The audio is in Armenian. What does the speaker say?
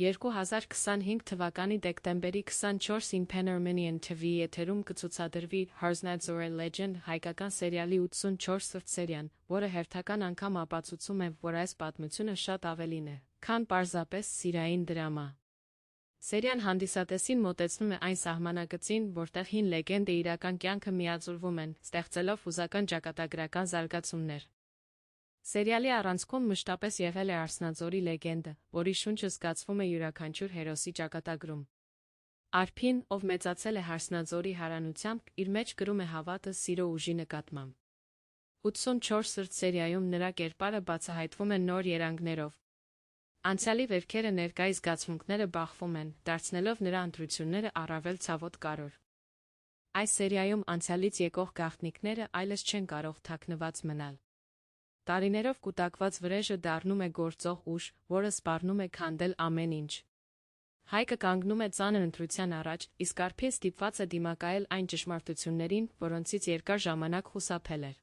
2025 թվականի դեկտեմբերի 24-ին Pan-Armenian TV-ի եթերում կցուցադրվի Harznet Zore Legend հայկական սերիալի 84-րդ սերիան, որը հերթական անգամ ապացուցում է, որ այս պատմությունը շատ ավելին է, քան պարզապես սիրային դրամա։ Սերիան հանդիսատեսին մոտեցնում է այն սահմանագծին, որտեղ հին լեգենդը իրական կյանքը միաձուլվում են, ստեղծելով հուզական ճակատագրական զարգացումներ։ Սերիալի առանցքում մշտապես եղել է Արսնաձորի լեգենդը, որի շունչը զգացվում է յուրաքանչյուր հերոսի ճակատագրում։ Արփին, ով մեծացել է Հարսնաձորի հարանությամբ, իր մեջ կրում է հավատը սիրո ուժի նկատմամբ։ 84-րդ սերիայում նրա կերպարը բացահայտվում է նոր երանգներով։ Անցյալի վերքերը ներկայի զգացմունքները բախվում են, դարձնելով նրա ընտրությունները առավել ցավոտ կարոր։ Այս սերիայում անցյալից եկող գաղտնիքները այլևս չեն կարող թաքնված մնալ։ Տարիներով կուտակված վրեժը դառնում է գործող ուժ, որը սպառնում է քանդել ամեն ինչ։ Հայկը կանգնում է ծանր ընտրության առաջ, իսկ Արփին ստիպված է դիմակայել այն ճշմարտություններին, որոնցից երկար ժամանակ խուսափել էր։